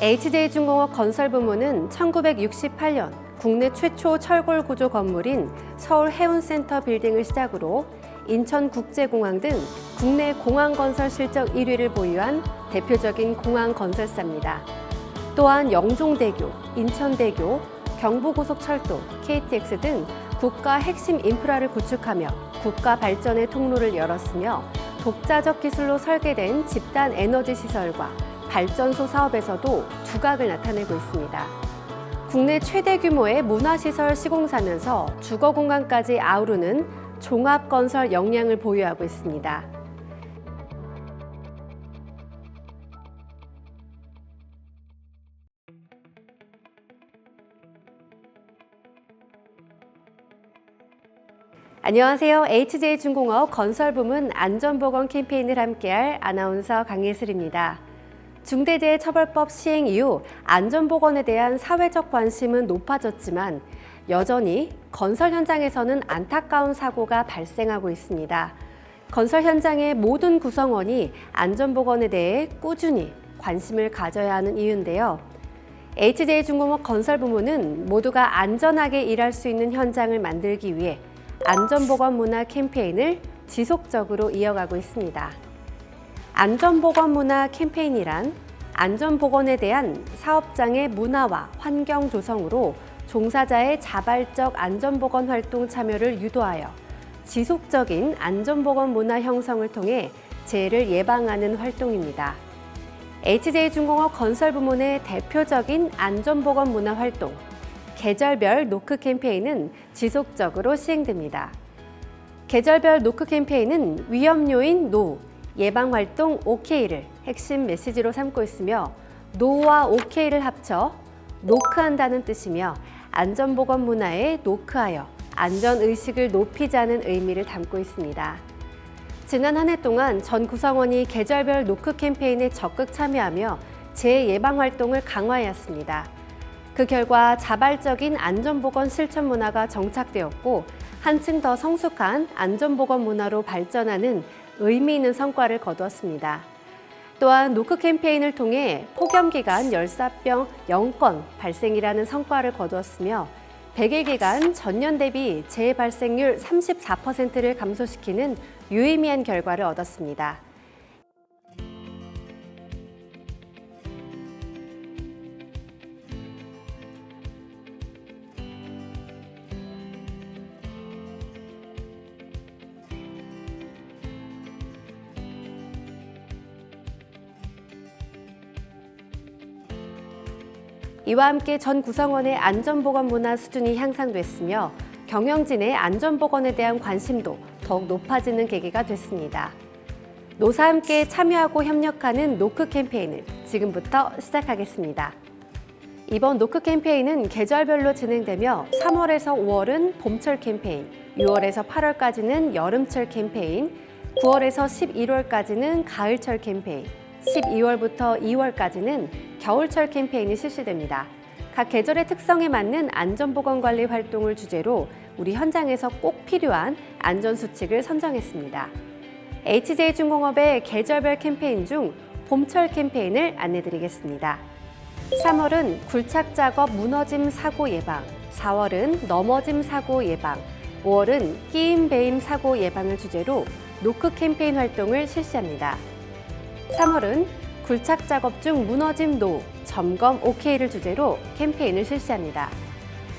HJ중공업 건설부문은 1968년 국내 최초 철골 구조 건물인 서울해운센터 빌딩을 시작으로 인천국제공항 등 국내 공항건설 실적 1위를 보유한 대표적인 공항건설사입니다. 또한 영종대교, 인천대교, 경부고속철도, KTX 등 국가 핵심 인프라를 구축하며 국가 발전의 통로를 열었으며 독자적 기술로 설계된 집단 에너지 시설과 발전소 사업에서도 두각을 나타내고 있습니다. 국내 최대 규모의 문화시설 시공사면서 주거공간까지 아우르는 종합건설 역량을 보유하고 있습니다. 안녕하세요. HJ중공업 건설부문 안전보건 캠페인을 함께할 아나운서 강예슬입니다. 중대재해처벌법 시행 이후 안전보건에 대한 사회적 관심은 높아졌지만 여전히 건설 현장에서는 안타까운 사고가 발생하고 있습니다. 건설 현장의 모든 구성원이 안전보건에 대해 꾸준히 관심을 가져야 하는 이유인데요. HJ중공업 건설부문은 모두가 안전하게 일할 수 있는 현장을 만들기 위해 안전보건 문화 캠페인을 지속적으로 이어가고 있습니다. 안전보건 문화 캠페인이란 안전보건에 대한 사업장의 문화와 환경 조성으로 종사자의 자발적 안전보건 활동 참여를 유도하여 지속적인 안전보건 문화 형성을 통해 재해를 예방하는 활동입니다. HJ중공업 건설부문의 대표적인 안전보건 문화 활동, 계절별 노크 캠페인은 지속적으로 시행됩니다. 계절별 노크 캠페인은 위험 요인 노, 예방 활동 OK를 핵심 메시지로 삼고 있으며 노와 OK를 합쳐 노크한다는 뜻이며 안전보건 문화에 노크하여 안전의식을 높이자는 의미를 담고 있습니다. 지난 한 해 동안 전 구성원이 계절별 노크 캠페인에 적극 참여하며 재해 예방 활동을 강화하였습니다. 그 결과 자발적인 안전보건 실천 문화가 정착되었고 한층 더 성숙한 안전보건 문화로 발전하는 의미 있는 성과를 거두었습니다. 또한 노크 캠페인을 통해 폭염기간 열사병 0건 발생이라는 성과를 거두었으며 100일 기간 전년 대비 재해 발생률 34%를 감소시키는 유의미한 결과를 얻었습니다. 이와 함께 전 구성원의 안전보건 문화 수준이 향상됐으며 경영진의 안전보건에 대한 관심도 더욱 높아지는 계기가 됐습니다. 노사와 함께 참여하고 협력하는 노크 캠페인을 지금부터 시작하겠습니다. 이번 노크 캠페인은 계절별로 진행되며 3월에서 5월은 봄철 캠페인, 6월에서 8월까지는 여름철 캠페인, 9월에서 11월까지는 가을철 캠페인, 12월부터 2월까지는 겨울철 캠페인이 실시됩니다. 각 계절의 특성에 맞는 안전보건관리 활동을 주제로 우리 현장에서 꼭 필요한 안전수칙을 선정했습니다. HJ중공업의 계절별 캠페인 중 봄철 캠페인을 안내드리겠습니다. 3월은 굴착작업 무너짐 사고 예방, 4월은 넘어짐 사고 예방, 5월은 끼임 배임 사고 예방을 주제로 노크 캠페인 활동을 실시합니다. 3월은 굴착 작업 중 무너짐 노, 점검 OK를 주제로 캠페인을 실시합니다.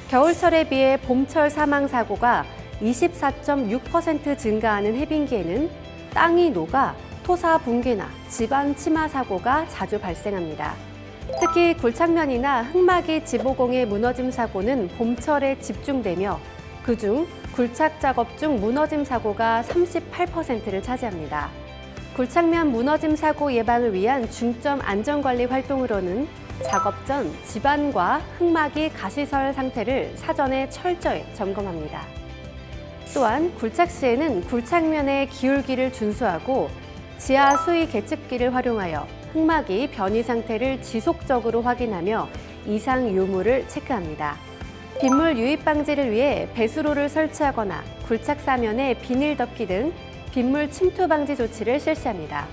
겨울철에 비해 봄철 사망 사고가 24.6% 증가하는 해빙기에는 땅이 녹아 토사 붕괴나 집안 침하 사고가 자주 발생합니다. 특히 굴착면이나 흙막이 지보공의 무너짐 사고는 봄철에 집중되며 그중 굴착 작업 중 무너짐 사고가 38%를 차지합니다. 굴착면 무너짐 사고 예방을 위한 중점 안전관리 활동으로는 작업 전 집안과 흙막이 가시설 상태를 사전에 철저히 점검합니다. 또한 굴착 시에는 굴착면의 기울기를 준수하고 지하 수위 계측기를 활용하여 흙막이 변이 상태를 지속적으로 확인하며 이상 유무를 체크합니다. 빗물 유입 방지를 위해 배수로를 설치하거나 굴착 사면에 비닐 덮기 등 빗물 침투 방지 조치를 실시합니다.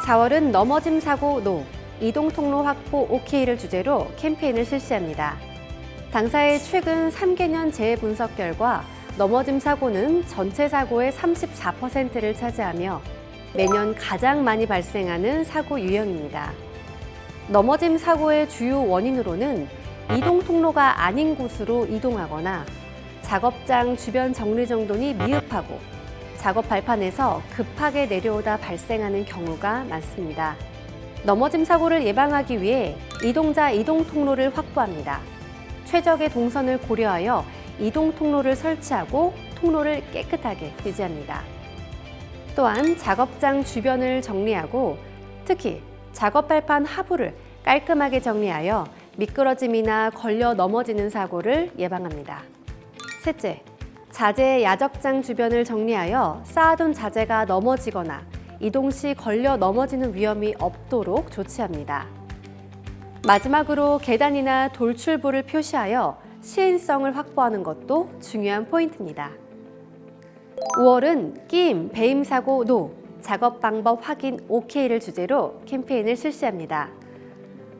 4월은 넘어짐 사고 노, 이동통로 확보 OK를 주제로 캠페인을 실시합니다. 당사의 최근 3개년 재분석 결과 넘어짐 사고는 전체 사고의 34%를 차지하며 매년 가장 많이 발생하는 사고 유형입니다. 넘어짐 사고의 주요 원인으로는 이동 통로가 아닌 곳으로 이동하거나 작업장 주변 정리정돈이 미흡하고 작업 발판에서 급하게 내려오다 발생하는 경우가 많습니다. 넘어짐 사고를 예방하기 위해 이동자 이동 통로를 확보합니다. 최적의 동선을 고려하여 이동 통로를 설치하고 통로를 깨끗하게 유지합니다. 또한 작업장 주변을 정리하고 특히 작업 발판 하부를 깔끔하게 정리하여 미끄러짐이나 걸려 넘어지는 사고를 예방합니다. 셋째, 자재 야적장 주변을 정리하여 쌓아둔 자재가 넘어지거나 이동 시 걸려 넘어지는 위험이 없도록 조치합니다. 마지막으로 계단이나 돌출부를 표시하여 시인성을 확보하는 것도 중요한 포인트입니다. 5월은 끼임, 배임 사고 NO, 작업 방법 확인 OK를 주제로 캠페인을 실시합니다.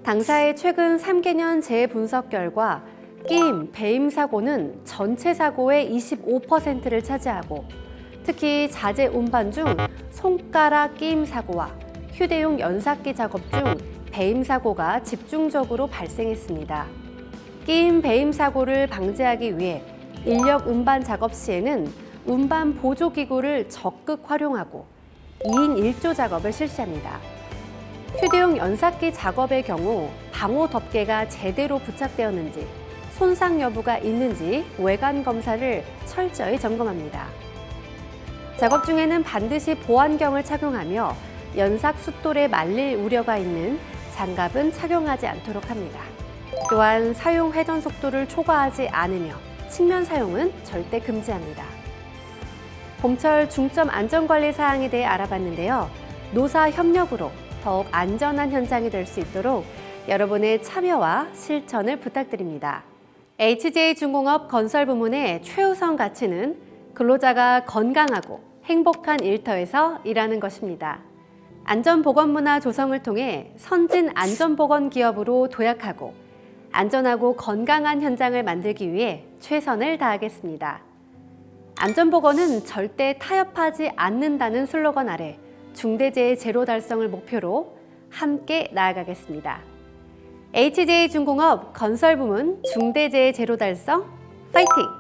당사의 최근 3개년 재분석 결과 끼임, 배임 사고는 전체 사고의 25%를 차지하고 특히 자재 운반 중 손가락 끼임 사고와 휴대용 연삭기 작업 중 배임 사고가 집중적으로 발생했습니다. 끼임, 배임 사고를 방지하기 위해 인력 운반 작업 시에는 운반 보조기구를 적극 활용하고 2인 1조 작업을 실시합니다. 휴대용 연삭기 작업의 경우 방호 덮개가 제대로 부착되었는지, 손상 여부가 있는지 외관 검사를 철저히 점검합니다. 작업 중에는 반드시 보안경을 착용하며 연삭 숫돌에 말릴 우려가 있는 장갑은 착용하지 않도록 합니다. 또한 사용 회전 속도를 초과하지 않으며 측면 사용은 절대 금지합니다. 봄철 중점 안전관리 사항에 대해 알아봤는데요. 노사 협력으로 더욱 안전한 현장이 될 수 있도록 여러분의 참여와 실천을 부탁드립니다. HJ중공업 건설부문의 최우선 가치는 근로자가 건강하고 행복한 일터에서 일하는 것입니다. 안전보건문화 조성을 통해 선진 안전보건 기업으로 도약하고 안전하고 건강한 현장을 만들기 위해 최선을 다하겠습니다. 안전보건은 절대 타협하지 않는다는 슬로건 아래 중대재해 제로 달성을 목표로 함께 나아가겠습니다. HJ중공업 건설부문 중대재해 제로 달성 파이팅!